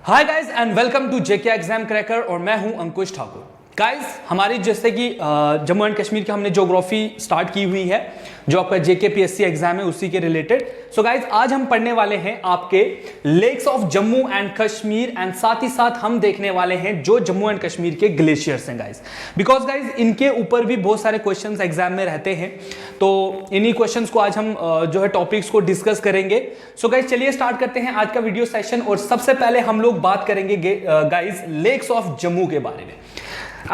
Hi guys and welcome to JK exam cracker और मैं हूं अंकुश ठाकुर। गाइस हमारी जैसे कि जम्मू एंड कश्मीर की हमने ज्योग्राफी स्टार्ट की हुई है जो आपका जेके पीएससी एग्जाम है उसी के रिलेटेड। सो गाइस आज हम पढ़ने वाले हैं आपके lakes of Jammu and Kashmir and साथ ही साथ हम देखने वाले हैं जो जम्मू एंड कश्मीर के ग्लेशियर्स हैं गाइस, बिकॉज गाइस इनके ऊपर भी बहुत सारे क्वेश्चंस एग्जाम में रहते हैं। तो इन्हीं क्वेश्चंस को आज हम जो है टॉपिक्स को डिस्कस करेंगे। सो गाइस चलिए स्टार्ट करते हैं आज का वीडियो सेशन और सबसे पहले हम लोग बात करेंगे गाइस लेक्स ऑफ जम्मू के बारे में।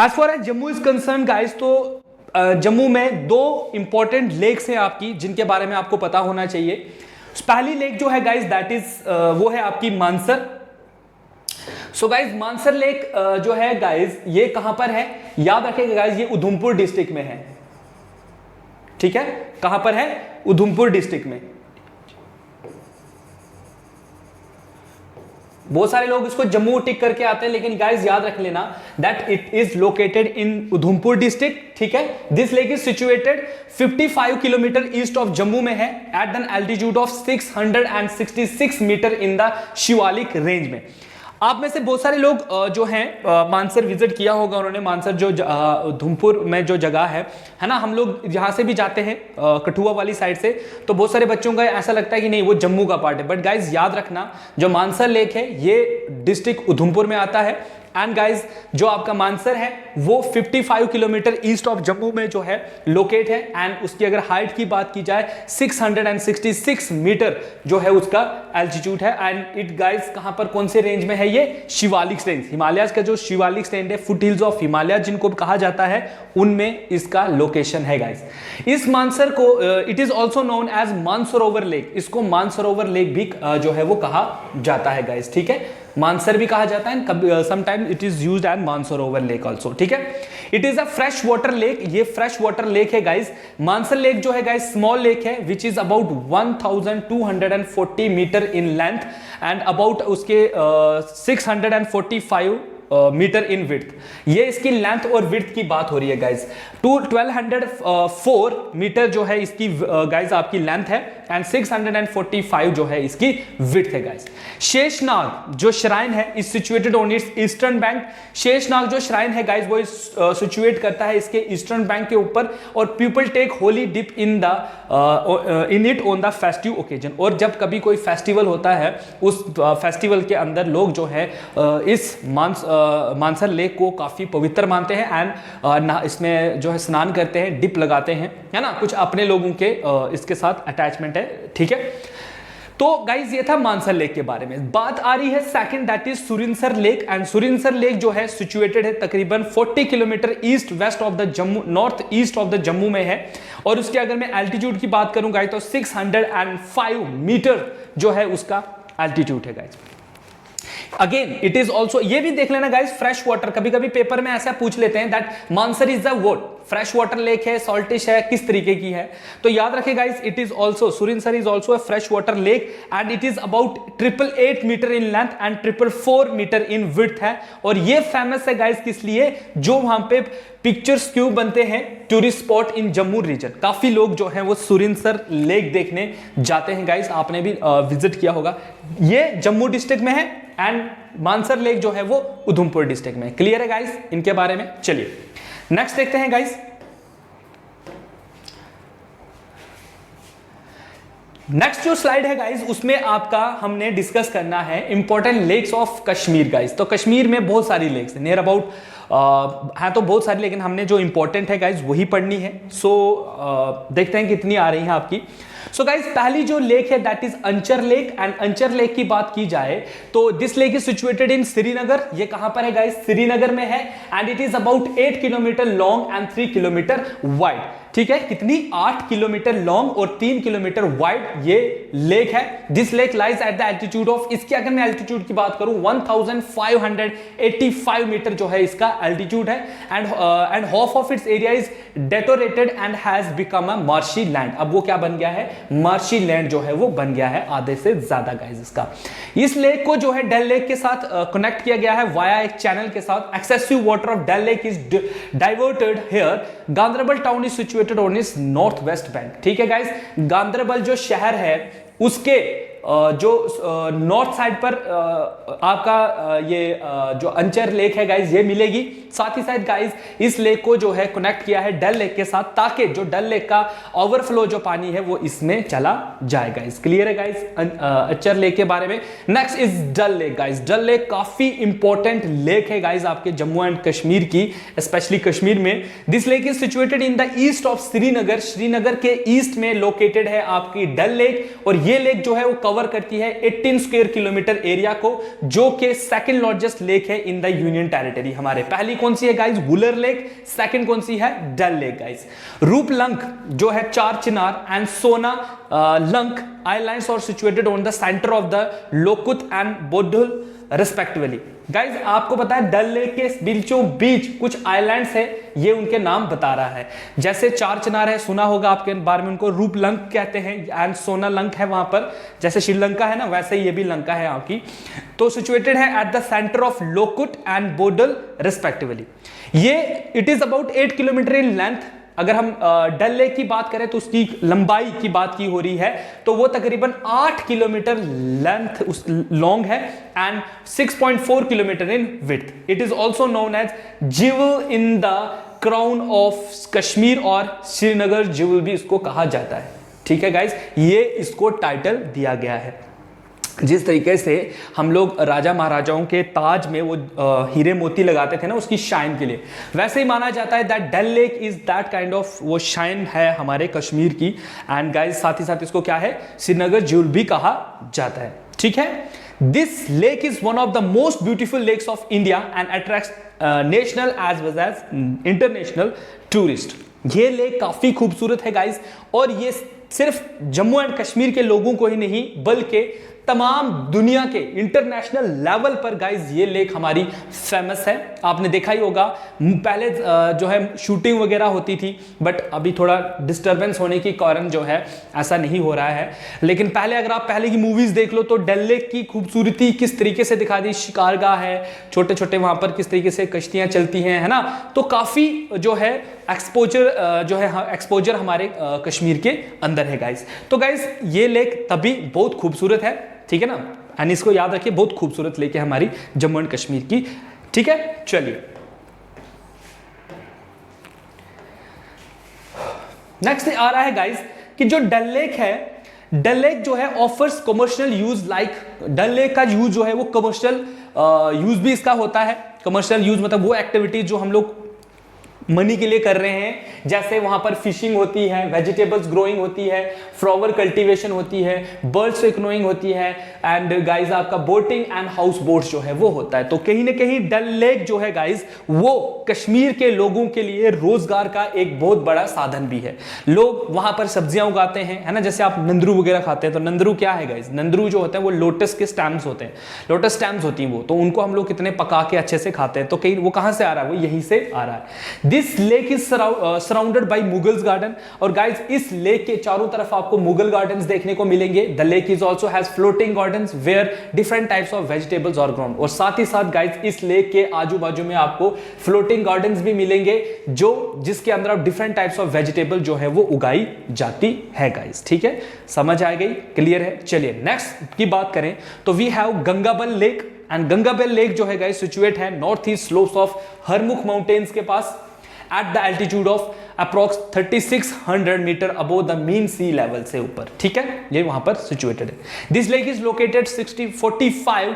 As far as Jammu is concern guys, तो जम्मू में दो इंपॉर्टेंट लेक्स हैं आपकी जिनके बारे में आपको पता होना चाहिए। पहली लेक जो है गाइस दैट इज वो है आपकी Mansar. So guys Mansar lake जो है गाइस ये कहां पर है, याद रखिएगा गाइस ये उधमपुर डिस्ट्रिक्ट में है। ठीक है, कहां पर है? उधमपुर डिस्ट्रिक्ट में। बहुत सारे लोग इसको जम्मू टिक करके आते हैं, लेकिन गाइस याद रख लेना that it is located in Udhampur district. ठीक है, this lake is situated 55 kilometre east of Jammu में है at an altitude of 666 metre in the Shivalik range में। आप में से बहुत सारे लोग जो हैं मानसर विजिट किया होगा उन्होंने। मानसर जो उधमपुर में जो जगह है ना, हम लोग यहाँ से भी जाते हैं कठुआ वाली साइड से, तो बहुत सारे बच्चों का ऐसा लगता है कि नहीं वो जम्मू का पार्ट है। बट गाइज याद रखना जो मानसर लेक है ये डिस्ट्रिक्ट उधमपुर में आता है। एंड गाइज जो आपका मानसर है वो 55 किलोमीटर ईस्ट ऑफ जम्मू में जो है लोकेट है। एंड उसकी अगर हाइट की बात की जाए 666 मीटर जो है उसका एल्टीट्यूड है। एंड इट गाइज कहां पर कौन से रेंज में है? ये शिवालिक रेंज, हिमालय का जो शिवालिक रेंज है, फुट हिल्स ऑफ हिमालय जिनको कहा जाता है, उनमें इसका लोकेशन है गाइज। इस मानसर को it is also known as Mansarovar lake, इसको मानसरोवर लेक भी जो है वो कहा जाता है गाइज। ठीक है, मानसर भी कहा जाता है, sometime it is used as Mansarovar lake also. ठीक है, it is a fresh water lake, ये फ्रेश वाटर लेक है गाइस। मानसर लेक जो है गाइस स्मॉल लेक है which is about 1240 metre in length and about उसके 645 मीटर इन विड्थ। ये इसकी लेंथ और विड्थ की बात हो रही है गाइस। 1204 मीटर जो है इसकी गाइस आपकी लेंथ है एंड 645 जो है इसकी विड्थ है गाइस। शेषनाग जो श्राइन है is situated on it's eastern bank. Sheshnag जो श्राइन है गाइस वो सिचुएट करता है इसके ईस्टर्न बैंक के ऊपर। और people take holy dip in it on the festive occasion. और जब कभी कोई फेस्टिवल होता है उस फेस्टिवल के अंदर लोग जो है इस मानसर लेक को काफी पवित्र मानते हैं एंड इसमें जो है स्नान करते हैं, डिप लगाते हैं, है ना, कुछ अपने लोगों के इसके साथ अटैचमेंट है। ठीक है, तो गाइज ये था मानसर लेक के बारे में। बात आ रही है second that is Surinsar lake. And Surinsar lake जो है सिचुएटेड है तकरीबन 40 kilometre east west of the Jammu, north east of the Jammu में है। और उसके अगर मैं एल्टीट्यूड की बात करूं गाइज तो 605 मीटर जो है उसका एल्टीट्यूड है guys. Again it is also, ये भी देख लेना गाइस, फ्रेश वाटर। कभी कभी पेपर में ऐसा पूछ लेते हैं that Mansar is the what, fresh water lake है, सॉल्टिश है, किस तरीके की है? तो याद रखें guys it is also, Surinsar is also a fresh water lake and it is about 888 metre in length and 444 metre in width है। और ये फेमस है गाइस किस लिए? जो वहां पे पिक्चर्स क्यों बनते हैं, tourist spot in Jammu region. काफी लोग जो हैं वो सुरिनसर लेक देखने जाते हैं गाइस, आपने भी विजिट किया होगा। ये जम्मू डिस्ट्रिक्ट में है एंड मानसर लेक जो है वो उधमपुर डिस्ट्रिक्ट में। क्लियर है गाइस इनके बारे में? चलिए नेक्स्ट देखते हैं गाइस। नेक्स्ट जो स्लाइड है गाइस उसमें आपका हमने डिस्कस करना है important lakes of Kashmir guys. तो कश्मीर में बहुत सारी लेक्स है, नियर अबाउट है तो बहुत सारी, लेकिन हमने जो इंपॉर्टेंट है गाइस वही पढ़नी है। सो देखते हैं कितनी आ रही है आपकी। सो गाइस पहली जो लेक है that is anchor lake. And anchor lake की बात की जाए तो दिस लेक इज सिचुएटेड इन श्रीनगर। ये कहां पर है गाइस? श्रीनगर में है and it is about 8 kilometre long and 3 kilometre wide. ठीक है, कितनी? 8 किलोमीटर लॉन्ग और 3 किलोमीटर वाइड ये लेक है। This lake lies at the altitude of, इसकी अगर मैं एल्टीट्यूड की बात करूं 1585 मीटर जो है इसका एल्टीट्यूड है। And half of its area is deteriorated and has become a marshy land. अब वो क्या बन गया है? मार्शी लैंड जो है वो बन गया है आधे से ज्यादा गाइस इसका। इस लेक को जो है डल लेक के साथ कनेक्ट किया गया है वाया एक चैनल के साथ। Excessive water of Dal lake is diverted here. Ganderbal town is situated on its north west bank. ठीक है गाइस, गांधरबल जो शहर है उसके जो नॉर्थ साइड पर आपका ये जो अंचर लेक है गाइज ये मिलेगी। साथ ही साथ गाइज इस लेक को जो है कनेक्ट किया है डल लेक के साथ, ताकि जो डल लेक का ओवरफ्लो जो पानी है वो इसमें चला जाए गाइज। क्लियर है गाइज अंचर लेक के बारे में। Next is Dal lake guys. Dal lake काफी इंपॉर्टेंट लेक है गाइज आपके जम्मू एंड कश्मीर की, स्पेशली कश्मीर में। This lake is situated in the east of Srinagar. Srinagar के ईस्ट में लोकेटेड है आपकी डल लेक, और ये लेक जो है वो कवर करती है 18 स्क्वायर किलोमीटर एरिया को, जो कि सेकंड लार्जेस्ट लेक है इन द यूनियन टेरिटरी हमारे। पहली कौन सी है गाइज? वुलर लेक। सेकंड कौन सी है? डल लेक गाइज। रूपलंक जो है चार Chinar and Sona Lank islands are situated on the centre of the Lokut and Bodul respectively. Guys आपको पता है डल लेक के बीचों बीच कुछ आइलैंड्स है, ये उनके नाम बता रहा है। जैसे चार चिनार है, सुना होगा आपके बारे में, उनको रूपलंक कहते हैं, एंड सोना लंक है वहां पर, जैसे श्रीलंका है ना वैसे ही ये भी लंका है आपकी। तो सिचुएटेड है at the centre of Lokut and Bodal respectively. ये it is about 8 kilometre in length. अगर हम डल लेक की बात करें तो उसकी लंबाई की बात की हो रही है तो वो तकरीबन 8 किलोमीटर लेंथ लॉन्ग है and 6.4 kilometre in width. It is also known as jewel in the crown of Kashmir, और श्रीनगर ज्वेल भी इसको कहा जाता है। ठीक है गाइज, ये इसको टाइटल दिया गया है। जिस तरीके से हम लोग राजा महाराजाओं के ताज में वो हीरे मोती लगाते थे ना उसकी शाइन के लिए, वैसे ही माना जाता है that Dal lake is that kind of वो शाइन है हमारे कश्मीर की। एंड गाइस साथ ही साथ इसको क्या है? श्रीनगर ज्वेल भी कहा जाता है। ठीक है, this lake is one of the most beautiful lakes of India and attracts national as well as international tourist. ये लेक काफी खूबसूरत है गाइस, और ये सिर्फ जम्मू एंड कश्मीर के लोगों को ही नहीं बल्कि तमाम दुनिया के इंटरनेशनल लेवल पर गाइज ये लेक हमारी फेमस है। आपने देखा ही होगा पहले जो है शूटिंग वगैरह होती थी, बट अभी थोड़ा डिस्टरबेंस होने के कारण जो है ऐसा नहीं हो रहा है। लेकिन पहले अगर आप पहले की मूवीज देख लो तो डल लेक की खूबसूरती किस तरीके से दिखा दी, शिकारगाह है, छोटे छोटे वहां पर किस तरीके से कश्तियां चलती हैं, है ना। तो काफी जो है एक्सपोजर जो है एक्सपोजर हमारे कश्मीर के अंदर है गाइज। तो गाइज ये लेक तभी बहुत खूबसूरत है, ठीक है ना, एंड इसको याद रखिए, बहुत खूबसूरत लेक है हमारी जम्मू एंड कश्मीर की। ठीक है, चलिए नेक्स्ट आ रहा है गाइज कि जो डल लेक है, डल लेक जो है ऑफर्स कमर्शियल यूज, लाइक डल लेक का यूज जो है वो कमर्शियल यूज भी इसका होता है। कमर्शियल यूज मतलब वो एक्टिविटीज जो हम लोग मनी के लिए कर रहे हैं, जैसे वहां पर फिशिंग होती है, वेजिटेबल्स ग्रोइंग होती है, फ्लावर कल्टीवेशन होती है, बर्ड्स इकोनॉइंग होती है, एंड गाइज आपका बोटिंग एंड हाउस बोट्स जो है वो होता है। तो कहीं ना कहीं डल लेक जो है गाइज वो कश्मीर के लोगों के लिए रोजगार का एक बहुत बड़ा साधन भी है। लोग वहां पर सब्जियां उगाते हैं, है ना, जैसे आप नंदरू वगैरह खाते हैं, तो नंदरू क्या है गाइज? नंदरू जो होते हैं वो लोटस के स्टैम्स होते हैं, लोटस स्टैम्स होती हैं वो, तो उनको हम लोग कितने पका के अच्छे से खाते हैं। तो कहीं वो कहां से आ रहा है? वो यहीं से आ रहा है। This lake is surrounded by Mughals garden, और गाइज इस लेक के चारों तरफ आपको मुगल गार्डन्स देखने को मिलेंगे। The lake is also has floating gardens where different types of vegetables are grown, और साथ ही साथ गाइज इस लेक के आजू बाजू में आपको फ्लोटिंग गार्डन्स भी मिलेंगे जो जिसके अंदर आप डिफरेंट टाइप्स ऑफ वेजिटेबल जो है वो उगाई जाती है गाइज। ठीक है, समझ आ गई, क्लियर है। चलिए नेक्स्ट की बात करें तो we have Gangabal lake, and Gangabal lake जो है गाइज सिचुएट है north east slopes of Harmukh mountains के पास at the altitude of approx 3600 metre above the mean sea level से ऊपर। ठीक है, ये वहां पर सिचुएटेड है। This lake is located 45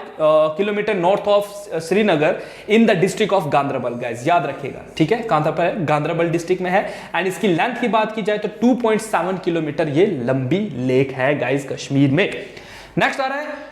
kilometre north of Srinagar in the district of Ganderbal. Guys याद रखिएगा, ठीक है, कहां पर है? गांधरबल डिस्ट्रिक्ट में है। एंड इसकी लेंथ की बात की जाए तो 2.7 किलोमीटर ये लंबी लेक है गाइस कश्मीर में। नेक्स्ट आ रहा है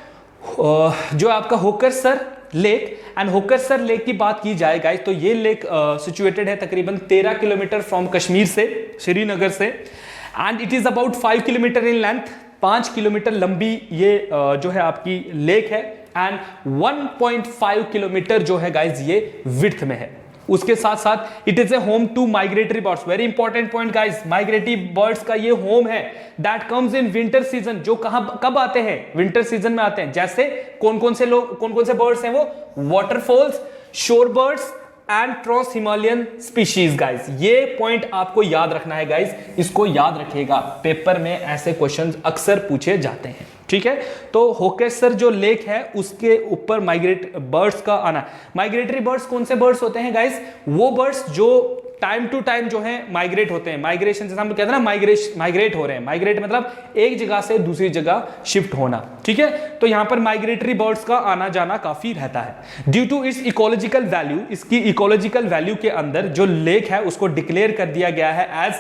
जो आपका Hokersar lake, and Hokersar lake की बात की जाए गाइस तो ये लेक सिचुएटेड है तकरीबन 13 किलोमीटर फ्रॉम कश्मीर से, श्रीनगर से, and it is about 5 kilometre in length, 5 kilometre लंबी ये जो है आपकी लेक है, एंड 1.5 किलोमीटर जो है गाइस ये विड्थ में है। उसके साथ साथ it is a home to migratory birds, very important point guys, migratory birds का ये होम है that comes in winter season, जो कब आते हैं? विंटर सीजन में आते हैं। जैसे कौन कौन से बर्ड्स हैं वो? Waterfowls, shore birds and trans Himalayan species. Guys ये पॉइंट आपको याद रखना है गाइस, इसको याद रखिएगा, पेपर में ऐसे क्वेश्चंस अक्सर पूछे जाते हैं। ठीक ठीक है। तो होकेसर जो लेक है उसके ऊपर माइग्रेट बर्ड्स का आना। माइग्रेटरी बर्ड्स कौन से बर्ड्स होते हैं गाइस? वो बर्ड्स जो टाइम टू टाइम जो है माइग्रेट होते हैं। माइग्रेशन जैसे हम कहते हैं ना, माइग्रेट हो रहे हैं। माइग्रेट मतलब एक जगह से दूसरी जगह शिफ्ट होना, ठीक है। तो यहां पर माइग्रेटरी बर्ड्स का आना जाना काफी रहता है। Due to its ecological value, इसकी इकोलॉजिकल वैल्यू के अंदर जो लेक है उसको डिक्लेयर कर दिया गया है as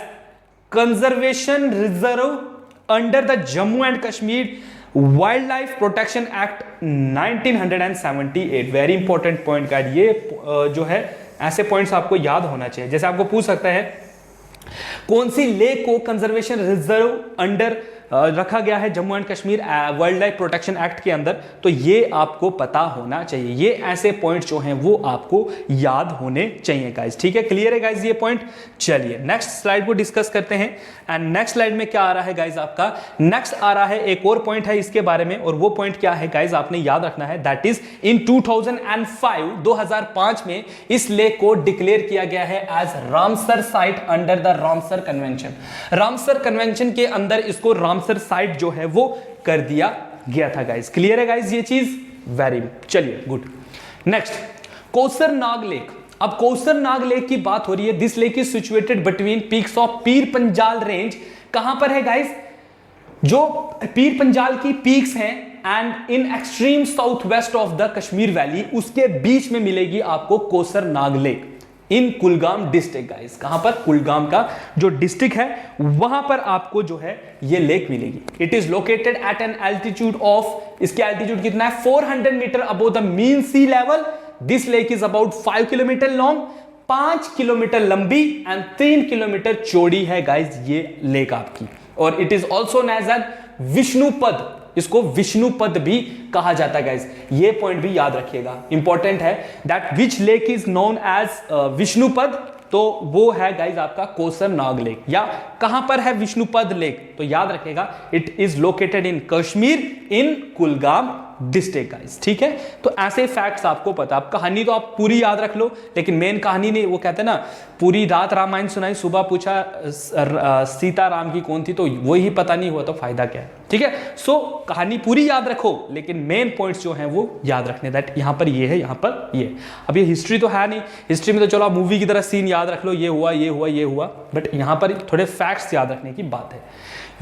conservation reserve under the Jammu and Kashmir wild life protection act 1978। Very important point का ये जो है, ऐसे पॉइंट्स आपको याद होना चाहिए। जैसे आपको पूछ सकता है कौन सी लेक को कंजर्वेशन रिजर्व अंडर रखा गया है Jammu and Kashmir wild life protection act के अंदर, तो ये आपको पता होना चाहिए। ये ऐसे पॉइंट जो हैं वो आपको याद होने चाहिए गाइस, ठीक है। क्लियर है गाइस ये पॉइंट? चलिए नेक्स्ट स्लाइड को डिस्कस करते हैं। एंड नेक्स्ट स्लाइड में क्या आ रहा है गाइस आपका? नेक्स्ट आ रहा है एक और पॉइंट है इसके बारे में, और वो पॉइंट क्या है गाइस आपने याद रखना है, दैट इज इन 2005 में इस लेक को डिक्लेयर किया गया है as Ramsar site under the Ramsar convention. Ramsar convention के अंदर इसको रामसर साइट जो है वो कर दिया गया था गाइस। क्लियर है गाइस ये चीज? वेरी चलिए good. Next Kausar Nag lake. अब कौसर नाग लेक की बात हो रही है। This lake is situated between peaks of Pir Panjal range. कहां पर है गाइस? जो पीर पंजाल की पीक्स हैं and in extreme south west of the Kashmir valley, उसके बीच में मिलेगी आपको Kausar Nag lake in Kulgam district guys. कहां पर? कुलगाम का जो डिस्ट्रिक्ट है वहां पर आपको जो है ये लेक मिलेगी। It is located at an altitude of, इसकी एल्टीट्यूड कितना है? 400 metre above the mean sea level. This lake is about 5 kilometre long, 5 kilometre लंबी एंड 3 किलोमीटर चौड़ी है गाइस ये लेक आपकी। और it is also known as Vishnupad, इसको विष्णुपद भी कहा जाता है गाइस। ये पॉइंट भी याद रखिएगा, इंपॉर्टेंट है। That which lake is known as Vishnupad, तो वो है गाइस आपका कौसर नाग लेक। या कहां पर है विष्णुपद लेक? तो याद रखिएगा it is located in Kashmir in Kulgam district guys, ठीक है। तो ऐसे फैक्ट्स आपको पता। अब कहानी तो आप पूरी याद रख लो, लेकिन मेन कहानी नहीं, वो कहते हैं ना पूरी रात रामायण सुनाई, सुबह पूछा सीता राम की कौन थी, तो वही पता नहीं हुआ तो फायदा क्या है, ठीक है। सो कहानी पूरी याद रखो, लेकिन मेन पॉइंट्स जो हैं वो याद रखने, दैट यहां पर ये है, यहां पर ये। अब ये हिस्ट्री तो है नहीं, हिस्ट्री में तो चलो आप मूवी की तरह सीन याद रख लो, ये हुआ ये हुआ ये हुआ, बट यहां पर थोड़े फैक्ट्स याद रखने की बात है।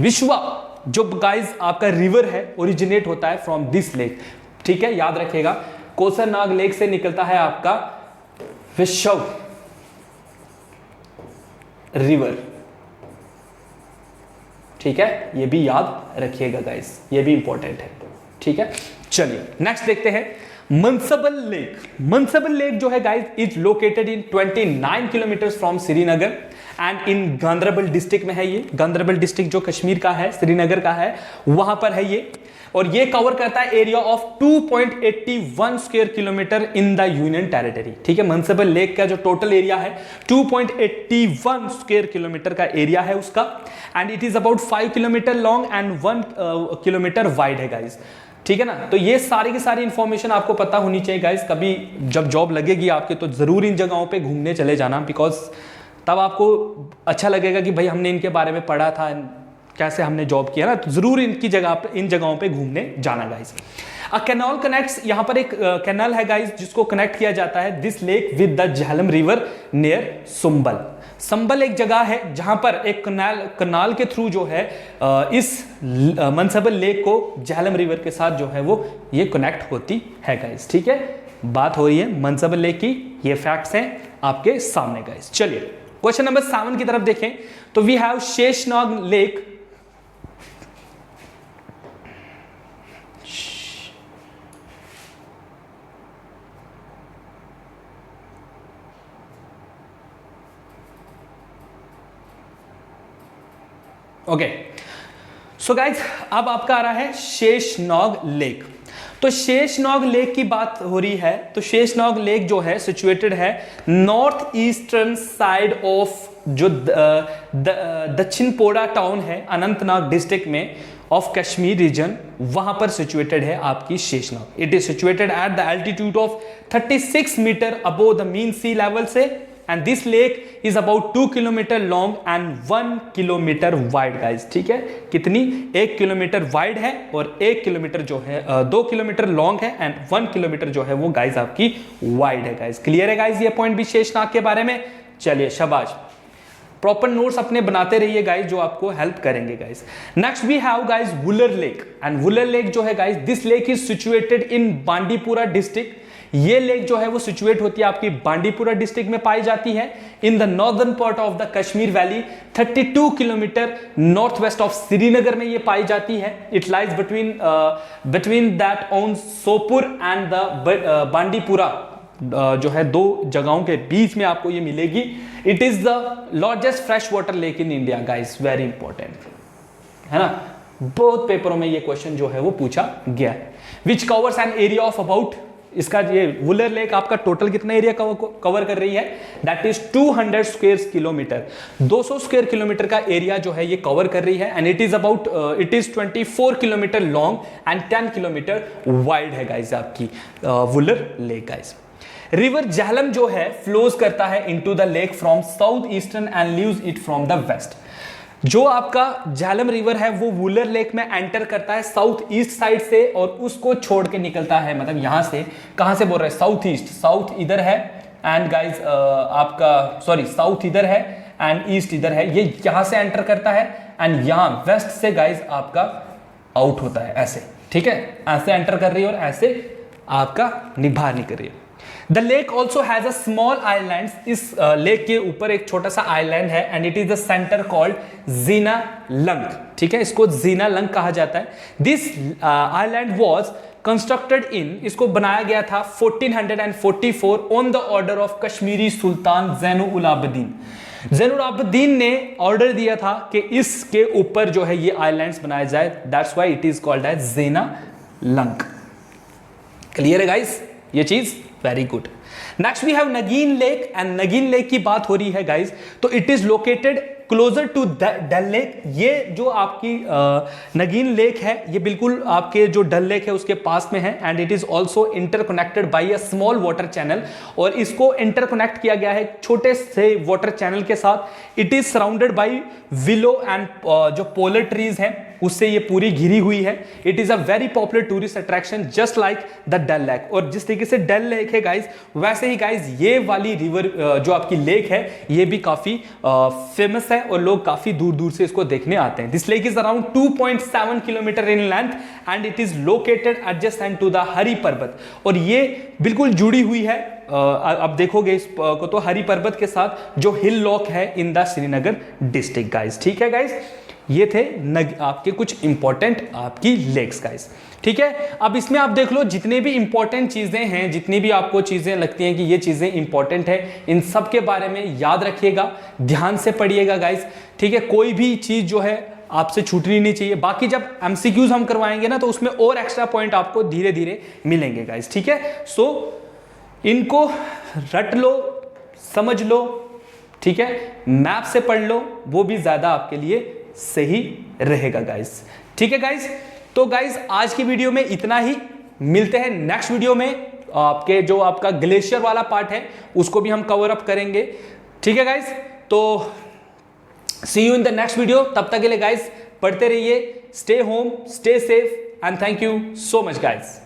विश्वा जो गाइस आपका रिवर है ओरिजिनेट होता है फ्रॉम दिस लेक, ठीक है, याद रखिएगा। कौसर नाग लेक से निकलता है आपका विश्व रिवर, ठीक है, ये भी याद रखिएगा गाइस, ये भी इंपॉर्टेंट है, ठीक है। चलिए नेक्स्ट देखते हैं मनसबल लेक। मनसबल लेक जो है guys is located in 29 kilometre from Srinagar and in Ganderbal district में है ये। गांधरबल डिस्ट्रिक्ट जो कश्मीर का है, श्रीनगर का है, वहां पर है ये। और ये कवर करता है area of 2.81 square kilometre in the union territory, ठीक है। मनसबल लेक का जो टोटल एरिया है 2.81 स्क्वायर किलोमीटर का एरिया है उसका, and it is about 5 kilometre long and 1 kilometre wide है गाइस, ठीक है ना। तो ये सारी की सारी इंफॉर्मेशन आपको पता होनी चाहिए गाइस। कभी जब जॉब लगेगी आपके तो जरूर इन जगहों पे घूमने चले जाना, बिकॉज तब आपको अच्छा लगेगा कि भाई हमने इनके बारे में पढ़ा था, कैसे हमने जॉब किया ना, तो जरूर इनकी जगह पे, इन जगहों पे घूमने जाना गाइस। अ कैनाल कनेक्ट्स, यहां पर एक कैनाल है गाइस जिसको कनेक्ट किया जाता है this lake with the Jhelum river near Sambal. Sambal एक जगह है जहां पर एक कनाल के थ्रू जो है इस मनसबल लेक को झेलम रिवर के साथ जो है वो ये कनेक्ट होती है गाइस, ठीक है। बात हो रही है मनसबल लेक की, ये फैक्ट्स हैं आपके सामने गाइस। चलिए क्वेश्चन नंबर 7 की तरफ देखें तो we have Sheshnag lake. Okay so guys अब आपका आ रहा है शेषनाग लेक। तो शेषनाग लेक की बात हो रही है, तो शेषनाग लेक जो है सिचुएटेड है नॉर्थ ईस्टर्न साइड ऑफ जो दक्षिण पोड़ा टाउन है अनंतनाग डिस्ट्रिक्ट में ऑफ कश्मीर रीजन, वहां पर सिचुएटेड है आपकी Sheshnag. It is situated at the altitude of 36 metre above the mean sea level से, and this lake is about 2 kilometre long and 1 kilometre wide guys, ठीक है, कितनी 1 किलोमीटर वाइड है और 1 किलोमीटर जो है 2 किलोमीटर लॉन्ग है एंड 1 किलोमीटर जो है वो गाइस आपकी वाइड है गाइस। क्लियर है गाइस ये पॉइंट भी शेषनाग के बारे में। चलिए शाबाश, प्रॉपर नोट्स अपने बनाते रहिए गाइस जो आपको हेल्प करेंगे guys. Next we have guys Wular lake, and Wular lake जो है guys, this lake is situated in Bandipora district. ये लेक जो है वो सिचुएट होती है आपकी बांडीपुरा डिस्ट्रिक्ट में पाई जाती है in the northern part of the Kashmir valley, 32 kilometre north west of Srinagar में ये पाई जाती है। It lies between that on Sopore and the Bandipora, जो है दो जगहों के बीच में आपको ये मिलेगी। It is the largest fresh water lake in India guys, very important है ना, बहुत पेपरों में ये क्वेश्चन जो है वो पूछा गया है। Which covers an area of about, इसका ये वुलर लेक आपका टोटल कितना एरिया कवर कर रही है, that is 200 square kilometre, 200 square kilometre का एरिया जो है ये कवर कर रही है। And it is about 24 kilometre long and 10 kilometre wide है गाइस आपकी Wular lake guys. River Jhelum जो है फ्लोज करता है into the lake from south eastern and leaves it from the west. जो आपका झेलम रिवर है वो वुलर लेक में एंटर करता है साउथ ईस्ट साइड से और उसको छोड़ के निकलता है, मतलब यहां से, कहां से बोल रहे हैं, साउथ ईस्ट, साउथ इधर है एंड गाइस आपका सॉरी साउथ इधर है एंड ईस्ट इधर है, ये यहां से एंटर करता है एंड यहां वेस्ट से गाइस आपका आउट होता है ऐसे, ठीक है, ऐसे एंटर कर रही है और ऐसे आपका बाहर निकल रही है। The lake also has a small island, इस लेक के ऊपर एक छोटा सा आइलैंड है and it is the centre called Zina Lank, ठीक है, इसको जीना लंक कहा जाता है। This island was constructed in, इसको बनाया गया था 1444 on the order of Kashmiri sultan Zainul Abidin. Zainul Abidin ने ऑर्डर दिया था कि इसके ऊपर जो है ये आइलैंड्स बनाए जाए, that's why it is called as Zina Lank. Clear है गाइस ये चीज, very good. Next we have Nagin lake, and Nagin lake की बात हो रही है गाइस, तो it is located closer to Dal lake. ये जो आपकी नगीन लेक है ये बिल्कुल आपके जो डल लेक है उसके पास में है and it is also interconnected by a small water channel, और इसको इंटरकनेक्ट किया गया है छोटे से वाटर चैनल के साथ। It is surrounded by willow and जो पोलर ट्रीज हैं उससे ये पूरी घिरी हुई है। It is a very popular tourist attraction just like the Dal lake, और जिस तरीके से डल लेक है गाइज वैसे ही गाइज ये वाली रिवर जो आपकी लेक है ये भी काफी फेमस है और लोग काफी दूर दूर से इसको देखने आते हैं। This lake is around 2.7 kilometre in length and it is located adjacent to the Hari Parbat, और ये बिल्कुल जुड़ी हुई है अब देखोगे इसको तो हरी पर्वत के साथ जो हिल लॉक है in the Srinagar district guys, ठीक है गाइज। ये थे आपके कुछ इंपॉर्टेंट आपकी लेक्स गाइस, ठीक है। अब इसमें आप देख लो जितने भी इंपॉर्टेंट चीजें हैं, जितनी भी आपको चीजें लगती हैं कि ये चीजें इंपॉर्टेंट है, इन सब के बारे में याद रखिएगा, ध्यान से पढ़िएगा गाइस, ठीक है। कोई भी चीज जो है आपसे छूटनी नहीं चाहिए। बाकी जब एमसीक्यूज हम करवाएंगे ना तो उसमें और एक्स्ट्रा पॉइंट आपको धीरे धीरे मिलेंगे गाइस, ठीक है। सो इनको रट लो, समझ लो, ठीक है, मैप से पढ़ लो, वो भी ज्यादा आपके लिए सही रहेगा गाइस, ठीक है गाइस। तो गाइस आज की वीडियो में इतना ही, मिलते हैं नेक्स्ट वीडियो में। आपके जो आपका ग्लेशियर वाला पार्ट है उसको भी हम कवर अप करेंगे, ठीक है गाइस। तो see you in the next video, तब तक के लिए गाइस पढ़ते रहिए, stay home, stay safe and thank you so much guys.